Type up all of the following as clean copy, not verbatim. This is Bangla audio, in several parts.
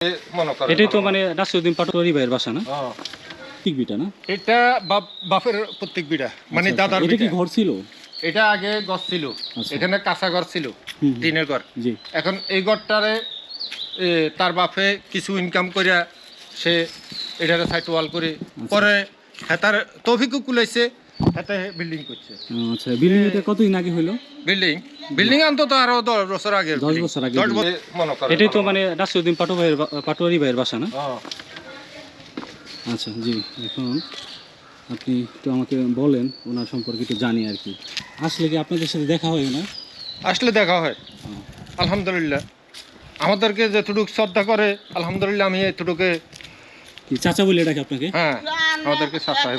এটাই তো মানে নাসিরউদ্দিন পাটোয়ারি ভাইয়ের বাসা না? ঠিক বিটা না? এটা বাপের প্রত্যেক বিটা মানে আচ্ছা, দাদার এটা কি বিটা। ঘর ছিল? এটা আগে ঘর ছিল, আচ্ছা। এখানে কাঁচা ঘর ছিল, টিনের ঘর। জি। এখন এই ঘরটারে তার বাপে কিছু ইনকাম করিয়া সে এটারে সাইড ওয়াল করে পরে তার তৌফিকও কুলাইছে, হাতে বিল্ডিং করছে। আচ্ছা, বিল্ডিং এটা কতদিন আগে হইলো? বিল্ডিং অন্তত আরো 10 বছর আগে, 10 বছর আগে। 10 বছর মনে করেন। এটাই তো মানে নাসিরউদ্দিন পাটোয়ারি ভাইয়ের বাসা না? আচ্ছা জি। এখন আপনি একটু আমাকে বলেন ওনার সম্পর্কে একটু জানি আর কি। আসলে কি আপনাদের সাথে দেখা হয় না? আসলে দেখা হয় আলহামদুলিল্লাহ, আমাদেরকে যেটুকু শ্রদ্ধা করে আলহামদুলিল্লাহ। আমি এতটুকু কি চাচা বলে ডাকে আপনাকে? হ্যাঁ, আমাদেরকে শ্রদ্ধা।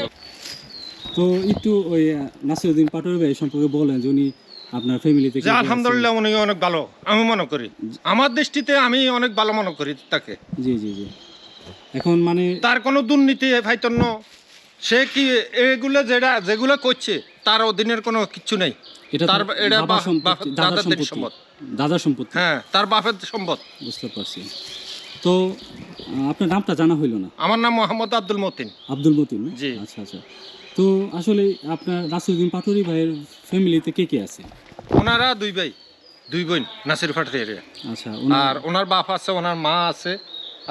তো একটু ওই নাসিরউদ্দিন পাটোয়ারি ভাই সম্পর্কে বলেন যে উনি আপনার ফ্যামিলিতে যে আলহামদুলিল্লাহ উনি অনেক ভালো, আমি মনে করি, আমার দৃষ্টিতে আমি অনেক ভালো মনে করি তাকে। জি জি জি। এখন মানে তার কোনো দুর্নীতি ভাইতন্য সে কি যেগুলো করছে তার অধীনের কোনো কিছু নেই। এটা তার এটা বাবার সম্পত্তি, দাদার দাদাদের সম্পত্তি, দাদার সম্পত্তি। হ্যাঁ, তার বাপের সম্পদ। বুঝতে পারছি। তো আপনার নামটা জানা হইল না? আমার নাম মোহাম্মদ আব্দুল মতিন। আব্দুল মতিন? জি। আচ্ছা আচ্ছা। তো আসলে আপনার নাসিরউদ্দিন পাটোয়ারি ভাইয়ের ফ্যামিলিতে কে কে আছে? ওনারা দুই ভাই, দুই বোন, নাসির পাটোয়ারি। আচ্ছা। আর ওনার বাপ আছে, ওনার মা আছে,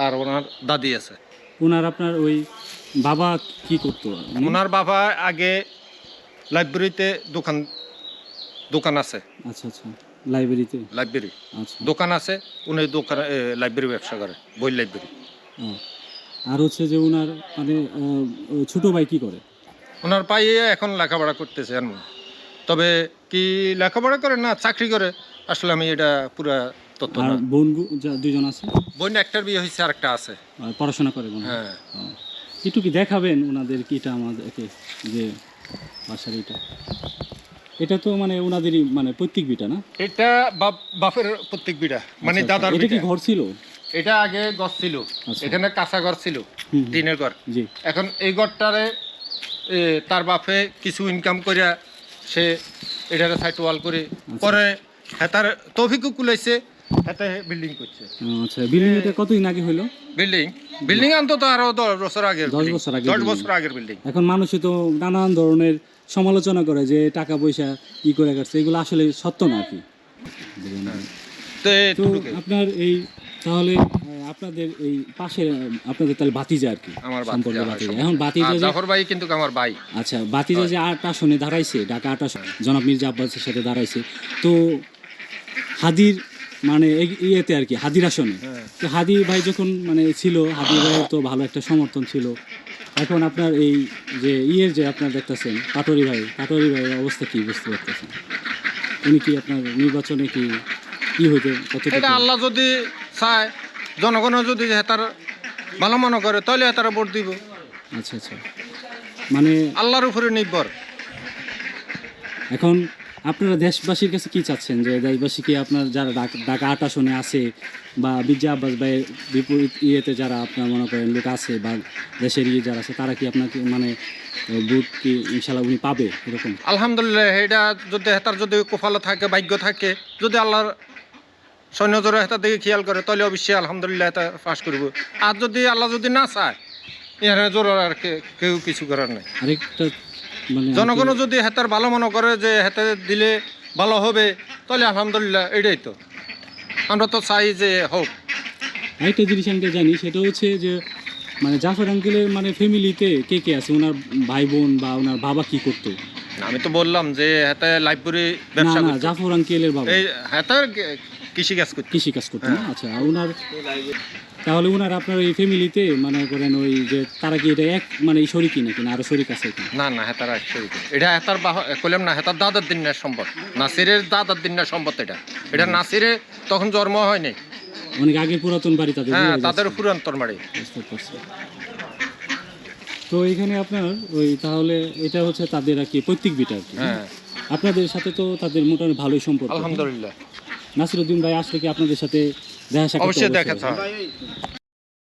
আর ওনার দাদি আছে। ওনার আপনার ওই বাবা কি করতো? ওনার বাবা আগে লাইব্রেরিতে দোকান আছে। আচ্ছা আচ্ছা। লাইব্রেরিতে? লাইব্রেরি আচ্ছা। দোকান আছে, উনি দোকানে লাইব্রেরি ব্যবসা করে, বই লাইব্রেরি। আর হচ্ছে যে ওনার মানে ছোট ভাই কি করে? ওনার পায়ে এখন লেখাপড়া করতেছে, তবে কি লেখাপড়া করে না চাকরি করে আসলে আমি এটা পুরা তথ্য আর না। বোন দুজন আছে? বোন একটার বিয়ে হয়েছে, আর একটা আছে। আর পড়াশোনা করে মনে হয়? হ্যাঁ। একটু কি দেখাবেন ওনাদের কি এটা আমাদেরকে, যে বাসার এটা তো মানে ওনাদেরই মানে প্রত্যেক বিটা না? এটা বাপের প্রত্যেক বিটা মানে আচ্ছা, দাদার এটা কি বিটা। ঘর ছিল? এটা আগে ঘর ছিল, আচ্ছা। এখানে কাঁচা ঘর ছিল, টিনের ঘর। জি। এখন এই ঘরটারে তার বাপে কিছু ইনকাম করিয়া সে এটারে সাইড ওয়াল করে পরে তার তৌফিকও কুলাইছে, হাতে বিল্ডিং করছে। আচ্ছা, বিল্ডিং এটা কতদিন আগে হইলো? বিল্ডিং অন্তত আরো 10 বছর আগে, 10 বছর আগে। 10 বছর আগের বিল্ডিং। এখন মানুষে তো নানান ধরনের সমালোচনা করে যে টাকা পয়সা ই করে গেছে, এগুলো আসলে সত্য না আর কি। তো আপনার এই তাহলে আপনাদের এই পাশে আপনাদের তাহলে ভাতিজা আর কি, আমার সম্পর্কে ভাতিজা। ভাতিজা। এখন ভাতিজা যে জাফর ভাই কিন্তু আমার ভাই। আচ্ছা, ভাতিজা যে 8 আসনে দাঁড়াইছে, ঢাকা 8 আসনে জনাব মির্জা আব্বাসের সাথে দাঁড়াইছে, তো হাদির মানে ইয়েতে আর কি, হাদির আসনে। তো হাদি ভাই যখন মানে ছিল, হাদি ভাইয়ের তো ভালো একটা সমর্থন ছিল। এখন আপনার এই যে যে আপনার দেখতেছেন পাটোয়ারি ভাইয়ের অবস্থা কি বুঝতে পারতেছেন? উনি কি আপনার নির্বাচনে কি হইতে এটা আল্লাহ যদি চায়, জনগণ যদি তার ভালো মনে করে তাহলে তারা ভোট দিব। আচ্ছা আচ্ছা। মানে আল্লাহর উপরে নির্ভর। এখন আপনারা দেশবাসীর কাছে কি চাচ্ছেন, যে দেশবাসী কি আপনার যারা ঢাকা 8 আসনে আছে বা মির্জা আব্বাস ভাইয়ের বিপরীত ইয়েতে যারা আপনার মনে করেন লোক আছে বা দেশের যারা আছে, তারা কি আপনাকে মানে ভোট কি ইনশাল্লাহ উনি পাবে এরকম? আলহামদুলিল্লাহ, এটা যদি হেতার যদি কপালে থাকে, ভাগ্য থাকে, যদি আল্লাহর সৈন্যজরা হেতার দিকে খেয়াল করে তাহলে অবশ্যই আলহামদুলিল্লাহ এটা পাস করব। আর যদি আল্লাহ যদি না চায়, এখানে জোর আর কেউ কিছু করার নেই। আরেকটা মানে জনগণ যদি হেতার ভালো মনে করে যে হেতে দিলে ভালো হবে তাহলে আলহামদুলিল্লাহ, এটাই তো আমরা তো চাই যে হোক। আরেকটা জিনিস আমি জানি, সেটা হচ্ছে যে মানে জাফর আঙ্কেলের মানে ফ্যামিলিতে কে কে আছে, ওনার ভাই বোন বা ওনার বাবা কি করতো? আমি তো বললাম যে হেতে লাইব্রেরি ব্যবসা না, করতো। জাফর আঙ্কেলের বাবা এই হেতার কৃষি কাজ করতো। না? আচ্ছা, আর ওনার তাহলে ওনার আপনার এই ফ্যামিলিতে মানে করেন ওই যে তারা কি এটা এক মানে শরিকি নাকি না আরো শরিক আছে এখানে? না হেতার এটা হেতার কইলাম না, হেতার দাদার দিনের সম্পদ, নাসিরের দাদার দিনের সম্পদ। এটা নাসিরে তখন জন্ম হয়নি, অনেক আগে পুরাতন বাড়ি তাদের। হ্যাঁ, তাদের পুরাতন বাড়ি। বুঝতে পারছি। তো এখানে আপনার ওই তাহলে এটা হচ্ছে তাদের আর কি পৈতৃক ভিটা আর কি। হ্যাঁ, আপনাদের সাথে তো তাদের মোটামুটি ভালোই সম্পর্ক। আলহামদুলিল্লাহ। নাসিরউদ্দিন ভাই আসলে কি আপনাদের সাথে দেখা সাক্ষাৎ? অবশ্যই দেখা